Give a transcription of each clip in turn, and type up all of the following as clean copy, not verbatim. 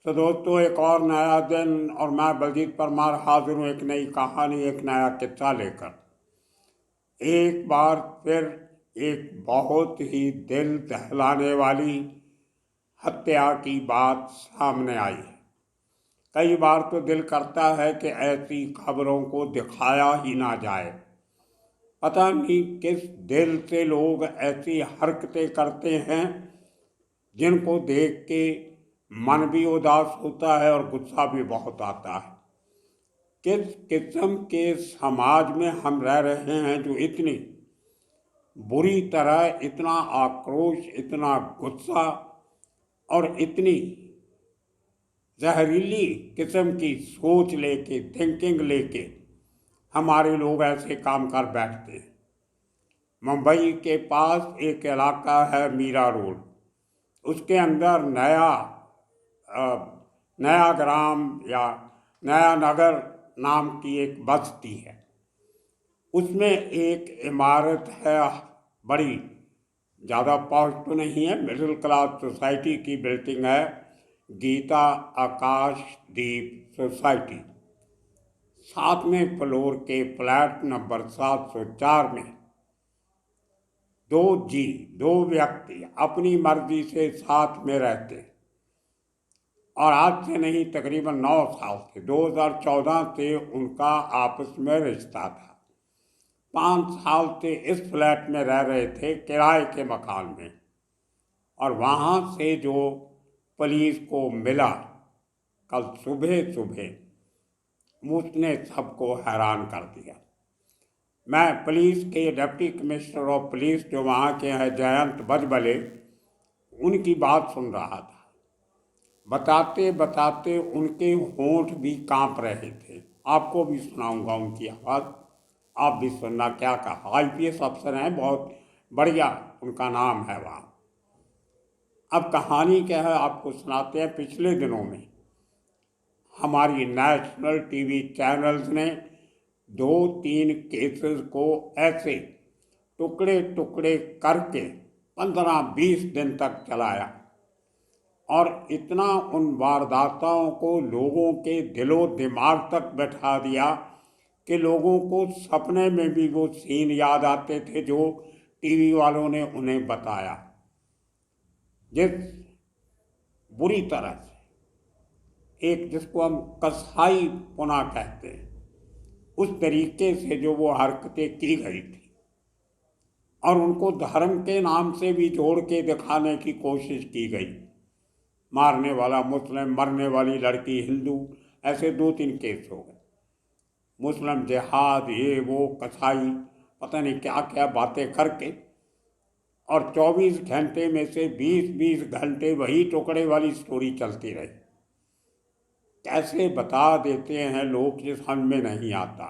तो दोस्तों, एक और नया दिन और मैं बलजीत परमार हाजिर हूँ एक नई कहानी, एक नया किस्सा लेकर। एक बार फिर एक बहुत ही दिल दहलाने वाली हत्या की बात सामने आई है। कई बार तो दिल करता है कि ऐसी खबरों को दिखाया ही ना जाए। पता नहीं किस दिल से लोग ऐसी हरकतें करते हैं जिनको देख के मन भी उदास होता है और गुस्सा भी बहुत आता है। किस किस्म के समाज में हम रह रहे हैं जो इतनी बुरी तरह, इतना आक्रोश, इतना गुस्सा और इतनी जहरीली किस्म की सोच लेके, थिंकिंग लेके हमारे लोग ऐसे काम कर बैठते हैं। मुंबई के पास एक इलाका है मीरा रोड, उसके अंदर नया ग्राम या नया नगर नाम की एक बस्ती है। उसमें एक इमारत है, बड़ी ज़्यादा पॉश तो नहीं है, मिडिल क्लास सोसाइटी की बिल्डिंग है, गीता आकाशदीप सोसाइटी। 7वें फ्लोर के फ्लैट नंबर 704 में दो व्यक्ति अपनी मर्जी से साथ में रहते हैं और आज से नहीं, तकरीबन 9 साल से, 2014 से उनका आपस में रिश्ता था। 5 साल से इस फ्लैट में रह रहे थे, किराए के मकान में। और वहाँ से जो पुलिस को मिला कल सुबह सुबह, उसने सबको हैरान कर दिया। मैं पुलिस के डिप्टी कमिश्नर ऑफ पुलिस जो वहाँ के हैं, जयंत बजबले, उनकी बात सुन रहा था। बताते बताते उनके होंठ भी कांप रहे थे। आपको भी सुनाऊंगा उनकी आवाज़, आप भी सुनना क्या कहा। IPS अफसर हैं, बहुत बढ़िया उनका नाम है वहाँ। अब कहानी क्या है आपको सुनाते हैं। पिछले दिनों में हमारी नेशनल टीवी चैनल्स ने 2-3 केसेस को ऐसे टुकड़े टुकड़े करके 15-20 दिन तक चलाया और इतना उन वारदातों को लोगों के दिलो दिमाग तक बैठा दिया कि लोगों को सपने में भी वो सीन याद आते थे जो टीवी वालों ने उन्हें बताया। जिस बुरी तरह से एक, जिसको हम कसाई पुना कहते हैं, उस तरीके से जो वो हरकतें की गई थी और उनको धर्म के नाम से भी जोड़ के दिखाने की कोशिश की गई। मारने वाला मुस्लिम, मरने वाली लड़की हिंदू, ऐसे 2-3 केस हो गए। मुस्लिम जिहाद, ये वो, कसाई, पता नहीं क्या क्या बातें करके, और 24 घंटे में से 20-20 घंटे वही टुकड़े वाली स्टोरी चलती रही। कैसे बता देते हैं लोग, जिस समझ में नहीं आता।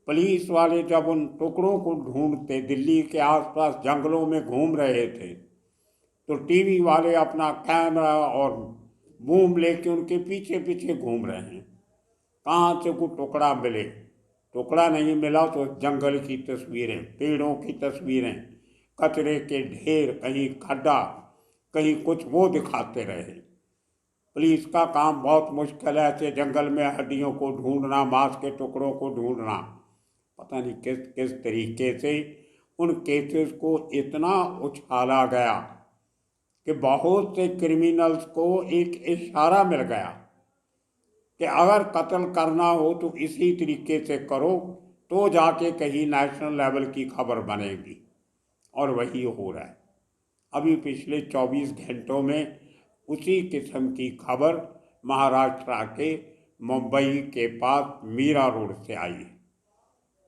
पुलिस वाले जब उन टुकड़ों को ढूंढते, दिल्ली के आसपास जंगलों में घूम रहे थे, तो टीवी वाले अपना कैमरा और बूम लेके उनके पीछे पीछे घूम रहे हैं। कहाँ से कोई टुकड़ा मिले। टुकड़ा नहीं मिला तो जंगल की तस्वीरें, पेड़ों की तस्वीरें, कचरे के ढेर, कहीं खड्डा, कहीं कुछ, वो दिखाते रहे। पुलिस का काम बहुत मुश्किल है, ऐसे जंगल में हड्डियों को ढूंढना, मांस के टुकड़ों को ढूंढना। पता नहीं किस किस तरीके से उन केसेस को इतना उछाला गया कि बहुत से क्रिमिनल्स को एक इशारा मिल गया कि अगर कत्ल करना हो तो इसी तरीके से करो, तो जाके कहीं नेशनल लेवल की खबर बनेगी। और वही हो रहा है। अभी पिछले 24 घंटों में उसी किस्म की खबर महाराष्ट्र के मुंबई के पास मीरा रोड से आई है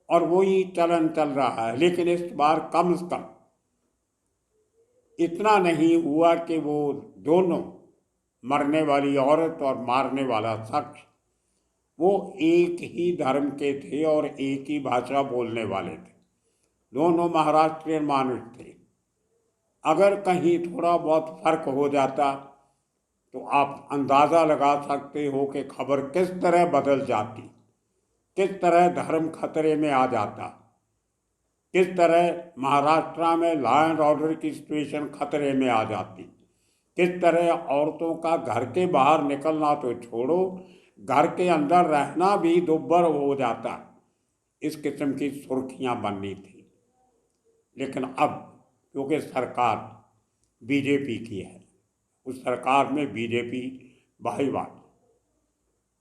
और वही चलन चल रहा है। लेकिन इस बार कम से कम इतना नहीं हुआ कि वो दोनों, मरने वाली औरत और मारने वाला शख्स, वो एक ही धर्म के थे और एक ही भाषा बोलने वाले थे। दोनों महाराष्ट्रियन मानुष थे। अगर कहीं थोड़ा बहुत फर्क हो जाता तो आप अंदाज़ा लगा सकते हो कि खबर किस तरह बदल जाती, किस तरह धर्म खतरे में आ जाता, किस तरह महाराष्ट्र में लॉ एंड ऑर्डर की सिचुएशन खतरे में आ जाती। किस तरह औरतों का घर के बाहर निकलना तो छोड़ो, घर के अंदर रहना भी दुर्भर हो जाता, इस किस्म की सुर्खियां बननी थी। लेकिन अब क्योंकि सरकार बीजेपी की है, उस सरकार में बीजेपी भाईवाल,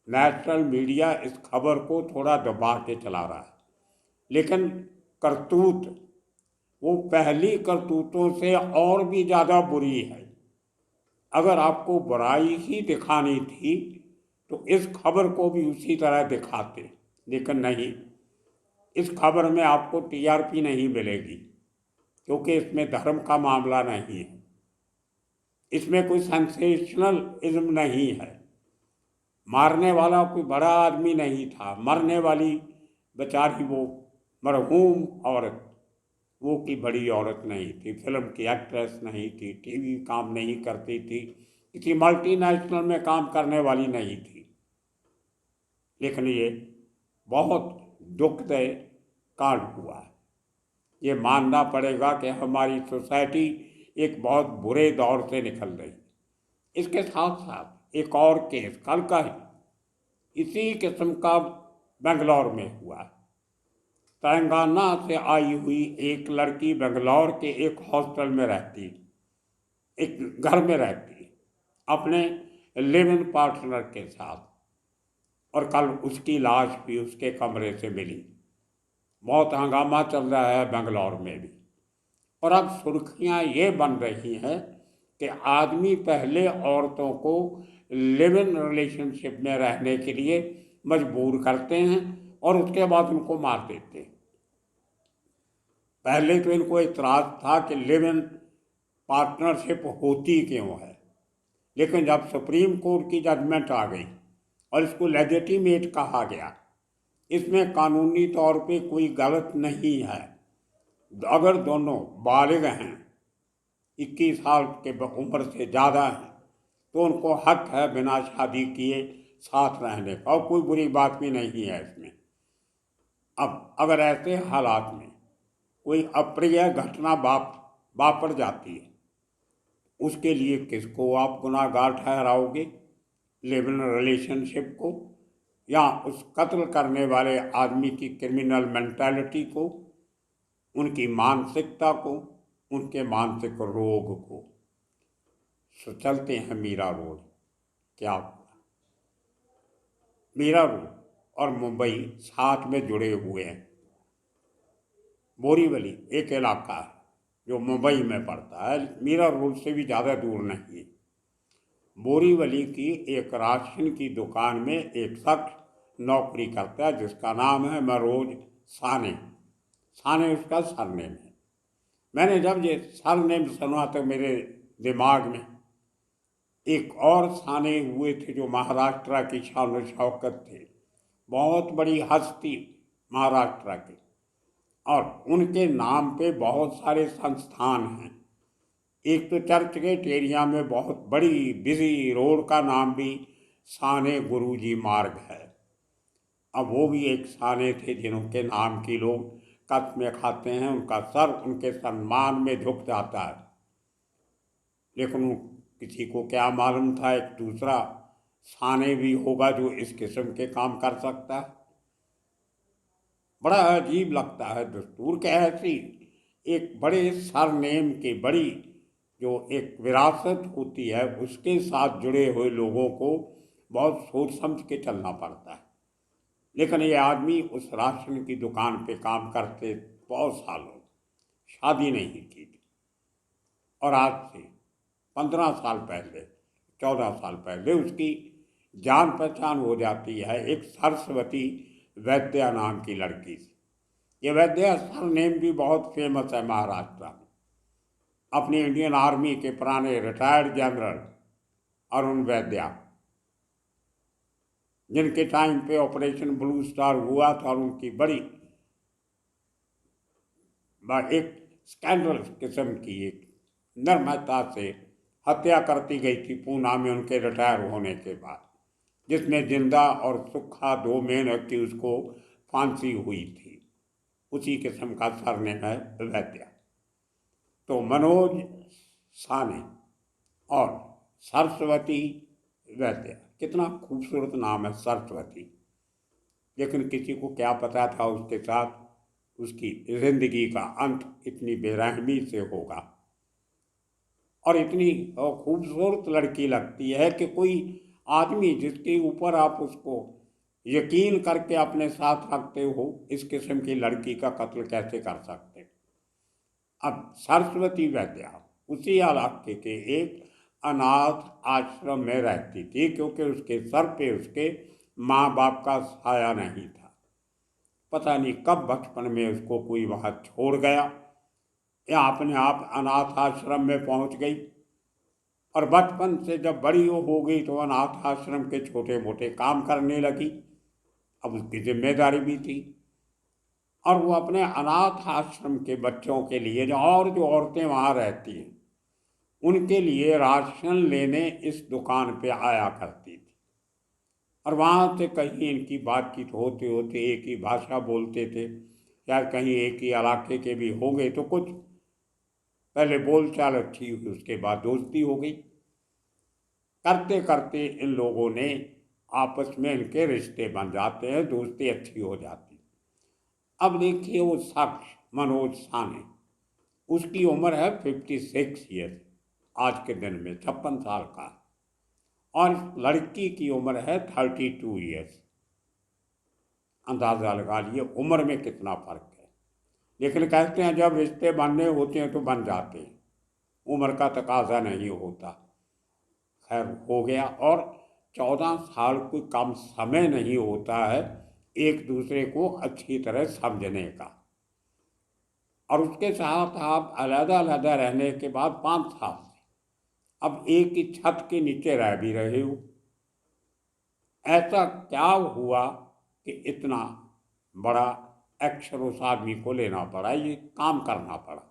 नेशनल मीडिया इस खबर को थोड़ा दबा के चला रहा है, लेकिन करतूत वो पहली करतूतों से और भी ज़्यादा बुरी है। अगर आपको बुराई ही दिखानी थी तो इस खबर को भी उसी तरह दिखाते, लेकिन नहीं, इस खबर में आपको टीआरपी नहीं मिलेगी क्योंकि इसमें धर्म का मामला नहीं है, इसमें कोई सेंसेशनलिज्म नहीं है, मारने वाला कोई बड़ा आदमी नहीं था, मरने वाली बेचारी वो मरहूम औरत, वो की बड़ी औरत नहीं थी, फिल्म की एक्ट्रेस नहीं थी, टीवी काम नहीं करती थी, किसी मल्टीनेशनल में काम करने वाली नहीं थी। लेकिन ये बहुत दुखदायी कांड हुआ है। ये मानना पड़ेगा कि हमारी सोसाइटी एक बहुत बुरे दौर से निकल रही। इसके साथ साथ एक और केस कल का ही इसी किस्म का बेंगलौर में हुआ। तेलंगाना से आई हुई एक लड़की बेंगलौर के एक हॉस्टल में रहती, एक घर में रहती अपने लिव इन पार्टनर के साथ, और कल उसकी लाश भी उसके कमरे से मिली। बहुत हंगामा चल रहा है बेंगलौर में भी। और अब सुर्खियां ये बन रही हैं कि आदमी पहले औरतों को लिव इन रिलेशनशिप में रहने के लिए मजबूर करते हैं और उसके बाद उनको मार देते हैं। पहले तो इनको इतराज़ था कि लिव इन पार्टनरशिप होती क्यों है, लेकिन जब सुप्रीम कोर्ट की जजमेंट आ गई और इसको लेजिटिमेट कहा गया, इसमें कानूनी तौर पे कोई गलत नहीं है। अगर दोनों बालिग हैं, 21 साल के उम्र से ज़्यादा हैं, तो उनको हक है बिना शादी किए साथ रहने का, और कोई बुरी बात भी नहीं है इसमें। अब अगर ऐसे हालात में कोई अप्रिय घटना वापर जाती है, उसके लिए किसको आप गुनाहगार ठहराओगे? लिव इन रिलेशनशिप को, या उस कत्ल करने वाले आदमी की क्रिमिनल मेंटालिटी को, उनकी मानसिकता को, उनके मानसिक रोग को? तो चलते हैं मीरा रोड। क्या हुआ? मीरा रोड और मुंबई साथ में जुड़े हुए हैं। बोरीवली एक इलाका है जो मुंबई में पड़ता है, मीरा रोड से भी ज़्यादा दूर नहीं है। बोरीवली की एक राशन की दुकान में एक शख्स नौकरी करता है जिसका नाम है मनोज साने। साने उसका सरनेम है। मैंने जब ये सरनेम सुना तो मेरे दिमाग में एक और साने हुए थे जो महाराष्ट्र की शान और शौकत थे, बहुत बड़ी हस्ती महाराष्ट्र के, और उनके नाम पे बहुत सारे संस्थान हैं। एक तो चर्च गेट एरिया में बहुत बड़ी बिजी रोड का नाम भी साने गुरुजी मार्ग है। अब वो भी एक साने थे जिनके नाम की लोग कस्में खाते हैं, उनका सर उनके सम्मान में झुक जाता है। लेकिन किसी को क्या मालूम था एक दूसरा साने भी होगा जो इस किस्म के काम कर सकता है। बड़ा अजीब लगता है दस्तूर के ऐसी एक बड़े सरनेम की बड़ी जो एक विरासत होती है उसके साथ जुड़े हुए लोगों को बहुत सोच समझ के चलना पड़ता है। लेकिन ये आदमी उस राशन की दुकान पे काम करते बहुत सालों, शादी नहीं की थी, और आज से 15 साल पहले 14 साल पहले उसकी जान पहचान हो जाती है एक सरस्वती वैद्या नाम की लड़की से। ये वैद्या सरनेम भी बहुत फेमस है महाराष्ट्र में। अपनी इंडियन आर्मी के पुराने रिटायर्ड जनरल अरुण वैद्या, जिनके टाइम पे ऑपरेशन ब्लू स्टार हुआ था और उनकी बड़ी एक स्कैंडल किस्म की एक निर्ममता से हत्या करती गई थी पूना में उनके रिटायर होने के बाद, जिसमें जिंदा और सुखा 2 मेन एक्यूज को फांसी हुई थी। उसी किस्म का सरनेम है वैद्या। तो मनोज साने और सरस्वती वैद्य, कितना खूबसूरत नाम है सरस्वती। लेकिन किसी को क्या पता था उसके साथ उसकी जिंदगी का अंत इतनी बेरहमी से होगा। और इतनी खूबसूरत लड़की लगती है कि कोई आदमी जिसके ऊपर आप उसको यकीन करके अपने साथ रखते हो, इस किस्म की लड़की का कत्ल कैसे कर सकते। अब सरस्वती वैद्या उसी इलाके के एक अनाथ आश्रम में रहती थी, क्योंकि उसके सर पे उसके माँ बाप का साया नहीं था। पता नहीं कब बचपन में उसको कोई वहाँ छोड़ गया या अपने आप अनाथ आश्रम में पहुँच गई, और बचपन से जब बड़ी हो गई तो अनाथ आश्रम के छोटे मोटे काम करने लगी। अब उसकी जिम्मेदारी भी थी, और वो अपने अनाथ आश्रम के बच्चों के लिए जो औरतें वहाँ रहती हैं उनके लिए राशन लेने इस दुकान पे आया करती थी। और वहाँ से कहीं इनकी बातचीत होते होते एक ही भाषा बोलते थे, या कहीं एक ही इलाके के भी हो गए तो कुछ पहले बोलचाल अच्छी हुई, उसके बाद दोस्ती हो गई। करते करते इन लोगों ने आपस में इनके रिश्ते बन जाते हैं, दोस्ती अच्छी हो जाती। अब देखिए वो शख्स मनोज साने, उसकी उम्र है 56 ईयर्स, आज के दिन में 56 साल का, और लड़की की उम्र है 32 ईयर्स। अंदाज़ा लगा लिए उम्र में कितना फ़र्क है। लेकिन कहते हैं जब रिश्ते बनने होते हैं तो बन जाते हैं, उम्र का तकाजा नहीं होता। खैर हो गया, और 14 साल कोई कम समय नहीं होता है एक दूसरे को अच्छी तरह समझने का। और उसके साथ आप अलग अलग रहने के बाद 5 साल से अब एक ही छत के नीचे रह भी रहे हो। ऐसा क्या हुआ कि इतना बड़ा एक्शन उस आदमी को लेना पड़ा, ये काम करना पड़ा?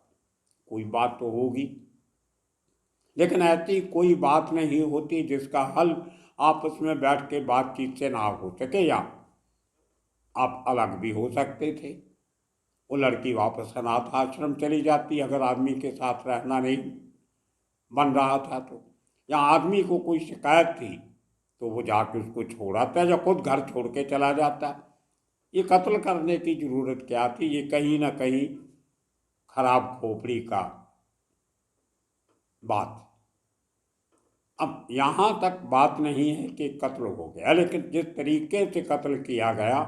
कोई बात तो होगी। लेकिन ऐसी कोई बात नहीं होती जिसका हल आपस में बैठ के बातचीत से ना हो सके, या आप अलग भी हो सकते थे। वो लड़की वापस अनाथ आश्रम चली जाती अगर आदमी के साथ रहना नहीं बन रहा था तो, या आदमी को कोई शिकायत थी तो वो जाके उसको छोड़ाता या खुद घर छोड़ के चला जाता। ये कत्ल करने की ज़रूरत क्या थी? ये कहीं ना कहीं खराब खोपड़ी का बात। अब यहाँ तक बात नहीं है कि कत्ल हो गया, लेकिन जिस तरीके से कत्ल किया गया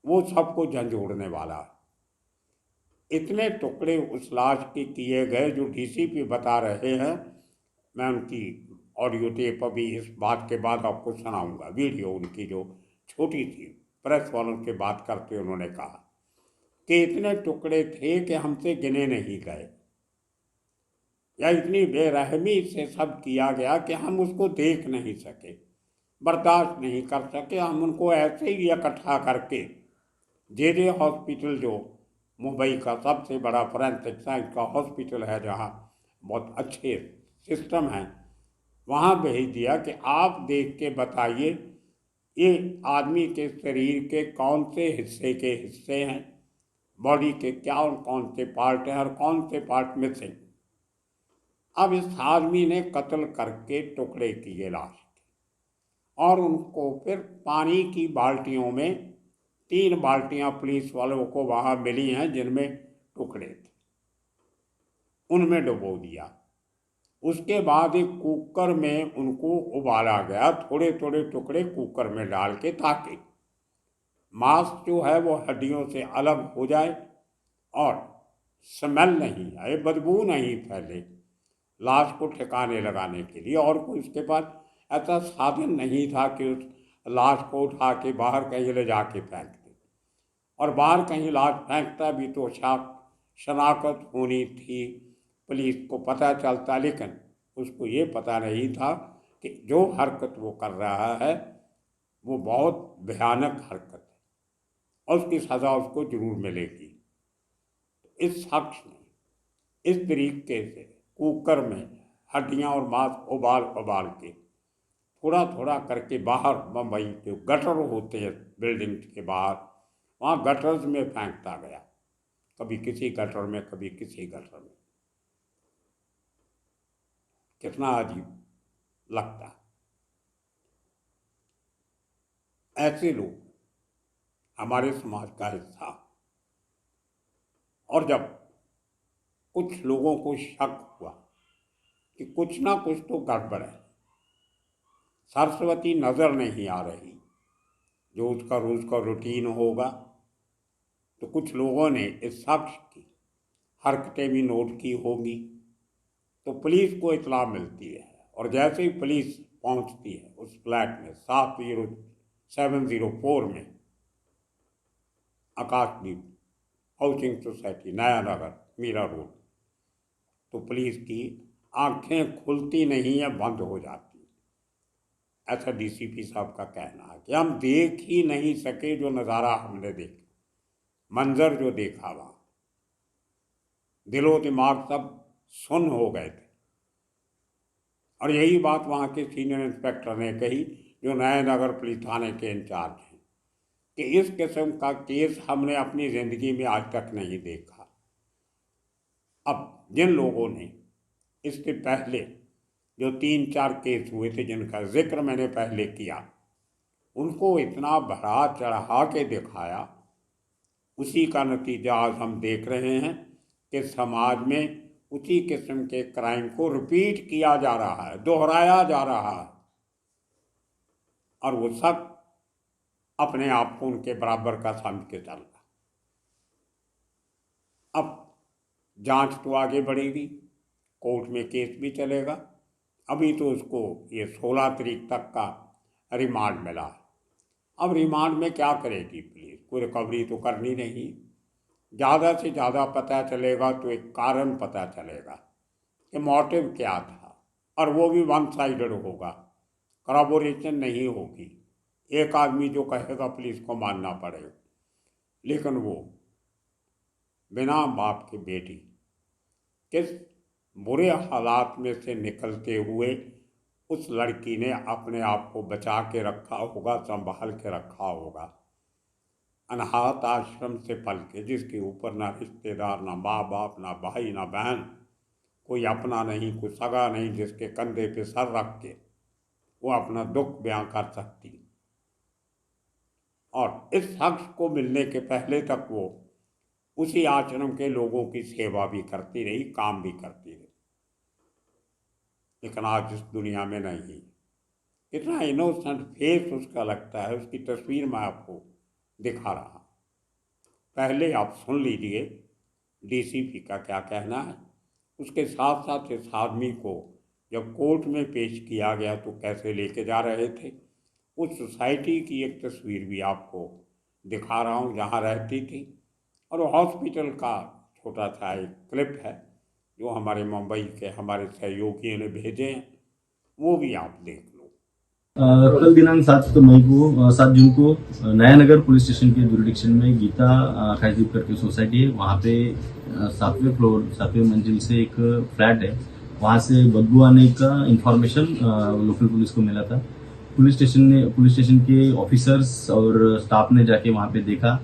वो सबको झंझोड़ने वाला है। इतने टुकड़े उस लाश के किए गए जो डीसीपी बता रहे हैं, मैं उनकी ऑडियो टेप अभी इस बात के बाद आपको सुनाऊंगा, वीडियो उनकी जो छोटी सी प्रेस वालों से बात करते उन्होंने कहा कि इतने टुकड़े थे कि हमसे गिने नहीं गए, या इतनी बेरहमी से सब किया गया कि हम उसको देख नहीं सके, बर्दाश्त नहीं कर सके। हम उनको ऐसे ही इकट्ठा करके जे हॉस्पिटल, जो मुंबई का सबसे बड़ा फोरेंसिक साइंस का हॉस्पिटल है जहाँ बहुत अच्छे सिस्टम हैं, वहाँ भेज दिया कि आप देख के बताइए ये आदमी के शरीर के कौन से हिस्से हैं, बॉडी के क्या और कौन से पार्ट हैं और कौन से पार्ट मिसिंग। अब इस आदमी ने कत्ल करके टुकड़े किए लाश के, और उनको फिर पानी की बाल्टियों में 3 बाल्टियां पुलिस वालों को वहाँ मिली हैं जिनमें टुकड़े थे, उनमें डुबो दिया। उसके बाद एक कुकर में उनको उबाला गया, थोड़े थोड़े टुकड़े कुकर में डाल के, ताकि मांस जो है वो हड्डियों से अलग हो जाए और स्मेल नहीं आए, बदबू नहीं फैले, लाश को ठिकाने लगाने के लिए। और कोई उसके पास ऐसा साधन नहीं था कि उस लाश को उठा के बाहर कहीं ले जाके फेंक दे, और बाहर कहीं लाश फेंकता भी तो शनाख्त होनी थी, पुलिस को पता चलता। लेकिन उसको ये पता नहीं था कि जो हरकत वो कर रहा है वो बहुत भयानक हरकत है और उसकी सज़ा उसको जरूर मिलेगी। इस शख्स ने इस तरीके से कुकर में हड्डियाँ और मांस उबाल उबाल के थोड़ा थोड़ा करके बाहर मुंबई के गटर होते हैं बिल्डिंग के बाहर, वहाँ गटर्स में फेंकता गया, कभी किसी गटर में कभी किसी गटर में। कितना अजीब लगता है। ऐसे लोग हमारे समाज का हिस्सा, और जब कुछ लोगों को शक हुआ कि कुछ ना कुछ तो गड़बड़ है, सरस्वती नजर नहीं आ रही जो उसका रोज का रूटीन होगा, तो कुछ लोगों ने इस शख्स की हरकतें भी नोट की होगी। तो पुलिस को इतला मिलती है, और जैसे ही पुलिस पहुंचती है उस फ्लैट में 70704 में, आकाशदीप हाउसिंग सोसाइटी, नया नगर, मीरा रोड, तो पुलिस की आंखें खुलती नहीं है, बंद हो जाती। ऐसा डीसीपी साहब का कहना है कि हम देख ही नहीं सके जो नज़ारा हमने देखा, मंजर जो देखा, वहाँ दिलो दिमाग सब सुन्न हो गए थे। और यही बात वहाँ के सीनियर इंस्पेक्टर ने कही जो नए नगर पुलिस थाने के इंचार्ज हैं, कि इस किस्म का केस हमने अपनी ज़िंदगी में आज तक नहीं देखा। अब जिन लोगों ने इससे पहले जो 3-4 केस हुए थे जिनका जिक्र मैंने पहले किया, उनको इतना बढ़ा चढ़ा के दिखाया, उसी का नतीजा आज हम देख रहे हैं कि समाज में उसी किस्म के क्राइम को रिपीट किया जा रहा है, दोहराया जा रहा है, और वो सब अपने आप को उनके बराबर का समझ के चल रहा। अब जांच तो आगे बढ़ेगी, कोर्ट में केस भी चलेगा। अभी तो उसको ये 16 तारीख तक का रिमांड मिला है। अब रिमांड में क्या करेगी पुलिस? कोई रिकवरी तो करनी नहीं। ज़्यादा से ज़्यादा पता चलेगा तो एक कारण पता चलेगा कि मोटिव क्या था, और वो भी वन साइडेड होगा, करॉबोरेशन नहीं होगी। एक आदमी जो कहेगा पुलिस को मानना पड़ेगा, लेकिन वो बिना बाप की बेटी किस बुरे हालात में से निकलते हुए उस लड़की ने अपने आप को बचा के रखा होगा, संभाल के रखा होगा। अनाथ आश्रम से पल के, जिसके ऊपर ना रिश्तेदार, ना माँ बाप, ना भाई, ना बहन, कोई अपना नहीं, कोई सगा नहीं, जिसके कंधे पे सर रख के वो अपना दुख बयां कर सकती। और इस शख्स को मिलने के पहले तक वो उसी आश्रम के लोगों की सेवा भी करती रही, काम भी करती रही। लेकिन आज इस दुनिया में नहीं। कितना इनोसेंट फेस उसका लगता है, उसकी तस्वीर मैं आपको दिखा रहा। पहले आप सुन लीजिए डीसीपी का क्या कहना है। उसके साथ साथ इस आदमी को जब कोर्ट में पेश किया गया तो कैसे लेके जा रहे थे, उस सोसाइटी की एक तस्वीर भी आपको दिखा रहा हूँ जहाँ रहती थी। और हॉस्पिटल का छोटा सा एक क्लिप है जो हमारे मुंबई के हमारे सहयोगियों ने भेजे हैं, वो भी आप देख लो। कल दिनांक 7 जून को नया नगर पुलिस स्टेशन के जुरिडिक्शन में गीता आकाशदीप करके सोसाइटी है। वहाँ पे 7वें फ्लोर 7वें मंजिल से एक फ्लैट है, वहाँ से बदबू आने का इंफॉर्मेशन लोकल पुलिस को मिला था। पुलिस स्टेशन के ऑफिसर्स और स्टाफ ने जाके वहाँ पे देखा,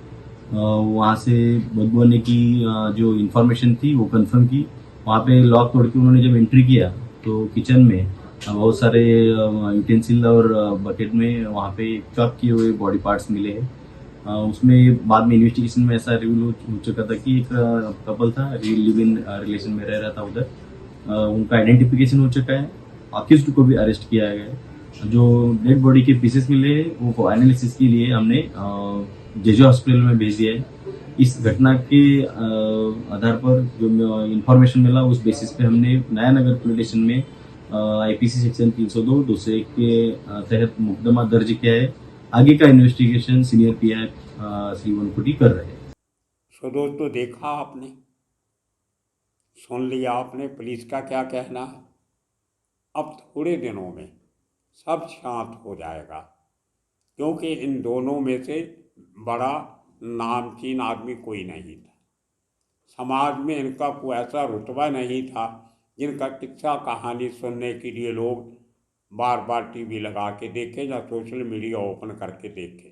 वहाँ से बदबू आने की जो इंफॉर्मेशन थी वो कंफर्म की। वहाँ पे लॉक तोड़ के उन्होंने जब एंट्री किया तो किचन में बहुत सारे यूटेंसिल और बकेट में वहाँ पे चॉप किए हुए बॉडी पार्ट्स मिले हैं। उसमें बाद में इन्वेस्टिगेशन में ऐसा रिवील हो चुका था कि एक कपल था, लिव इन रिलेशन में रह रहा था उधर। उनका आइडेंटिफिकेशन हो चुका है, अक्यूज्ड को भी अरेस्ट किया गया है। जो डेड बॉडी के पीसेस मिले वो एनालिसिस के लिए हमने जेजे हॉस्पिटल में भेज दिया है। इस घटना के आधार पर जो इंफॉर्मेशन मिला उस बेसिस पे हमने नया नगर पुलिस स्टेशन में आईपीसी सेक्शन 302 201 के तहत मुकदमा दर्ज किया है। आगे का इन्वेस्टिगेशन सीनियर पीआई श्री वनकुटी कर रहे हैं। सो दोस्तों, देखा आपने, सुन लिया आपने पुलिस का क्या कहना है। अब थोड़े दिनों में सब शांत हो जाएगा, क्योंकि इन दोनों में से बड़ा नामचीन आदमी कोई नहीं था। समाज में इनका कोई ऐसा रुतबा नहीं था जिनका किस्सा कहानी सुनने के लिए लोग बार बार टीवी लगा के देखें या सोशल मीडिया ओपन करके देखें।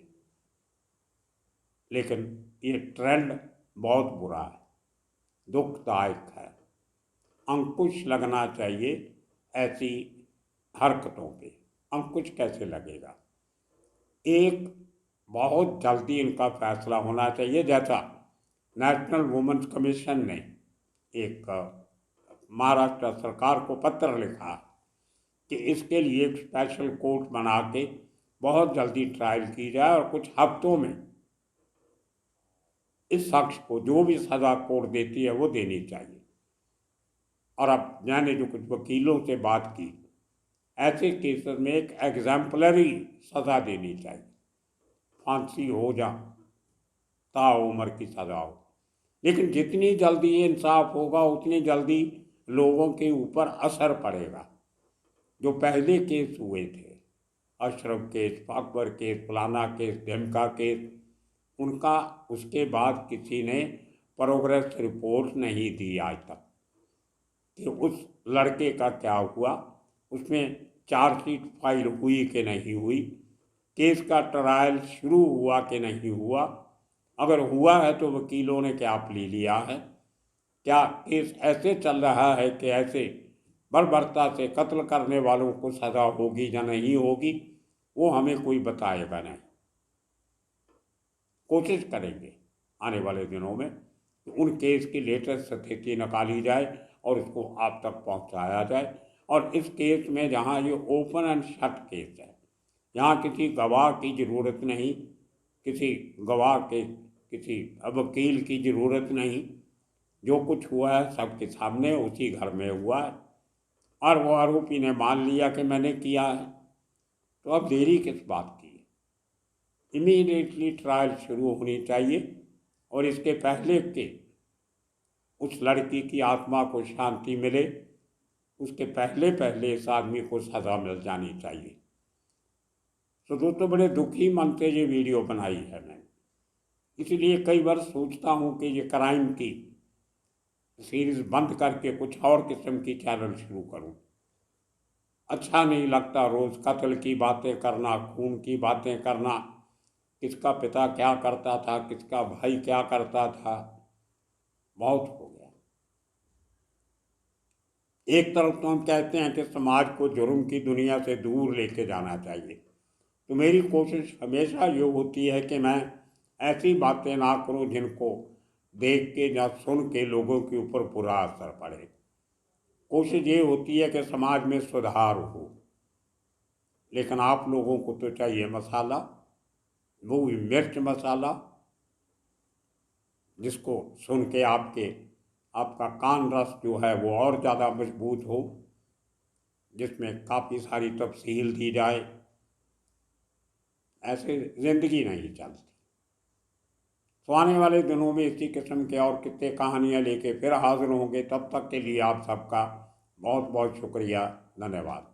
लेकिन ये ट्रेंड बहुत बुरा है, दुखदायक है। अंकुश लगना चाहिए ऐसी हरकतों पे अंकुश कैसे लगेगा। एक बहुत जल्दी इनका फैसला होना चाहिए, जैसा नेशनल वुमेन्स कमीशन ने एक महाराष्ट्र सरकार को पत्र लिखा कि इसके लिए एक स्पेशल कोर्ट बना के बहुत जल्दी ट्रायल की जाए और कुछ हफ्तों में इस शख्स को जो भी सज़ा कोर्ट देती है वो देनी चाहिए। और अब मैंने जो कुछ वकीलों से बात की, ऐसे केसेस में एक एग्जाम्पलरी सज़ा देनी चाहिए, फांसी हो जा, ताउम्र की सज़ा हो। लेकिन जितनी जल्दी ये इंसाफ होगा उतनी जल्दी लोगों के ऊपर असर पड़ेगा। जो पहले केस हुए थे, अशरफ केस, अकबर केस, फलाना केस, ढिमका केस, उनका उसके बाद किसी ने प्रोग्रेस रिपोर्ट नहीं दी आज तक कि उस लड़के का क्या हुआ, उसमें चार्जशीट फाइल हुई कि नहीं हुई, केस का ट्रायल शुरू हुआ कि नहीं हुआ, अगर हुआ है तो वकीलों ने क्या प्ली लिया है, क्या केस ऐसे चल रहा है कि ऐसे बर्बरता से कत्ल करने वालों को सज़ा होगी या नहीं होगी, वो हमें कोई बताएगा नहीं। कोशिश करेंगे आने वाले दिनों में कि उन केस की लेटेस्ट स्थिति निकाली जाए और उसको आप तक पहुंचाया जाए। और इस केस में जहां ये ओपन एंड शट केस है, यहाँ किसी गवाह की ज़रूरत नहीं, किसी गवाह के किसी वकील की ज़रूरत नहीं, जो कुछ हुआ है सबके सामने उसी घर में हुआ है और वो आरोपी ने मान लिया कि मैंने किया है, तो अब देरी किस बात की। इमीडिएटली ट्रायल शुरू होनी चाहिए और इसके पहले के उस लड़की की आत्मा को शांति मिले, उसके पहले पहले इस आदमी को सज़ा मिल जानी चाहिए। तो दोस्तों, बड़े दुखी मन से ये वीडियो बनाई है मैंने, इसलिए कई बार सोचता हूँ कि ये क्राइम की सीरीज़ बंद करके कुछ और किस्म की चैनल शुरू करूँ। अच्छा नहीं लगता रोज़ कत्ल की बातें करना, खून की बातें करना, किसका पिता क्या करता था, किसका भाई क्या करता था, बहुत हो गया। एक तरफ तो हम कहते हैं कि समाज को जुर्म की दुनिया से दूर लेके जाना चाहिए, तो मेरी कोशिश हमेशा ये होती है कि मैं ऐसी बातें ना करूं जिनको देख के या सुन के लोगों के ऊपर बुरा असर पड़े। कोशिश ये होती है कि समाज में सुधार हो। लेकिन आप लोगों को तो चाहिए मसाला, वो भी मिर्च मसाला, जिसको सुन के आपका कान रस जो है वो और ज़्यादा मजबूत हो, जिसमें काफ़ी सारी तफसील दी जाए। ऐसे ज़िंदगी नहीं चलती। तो आने वाले दिनों में इसी किस्म के और कितने कहानियाँ लेके फिर हाजिर होंगे। तब तक के लिए आप सबका बहुत बहुत शुक्रिया, धन्यवाद।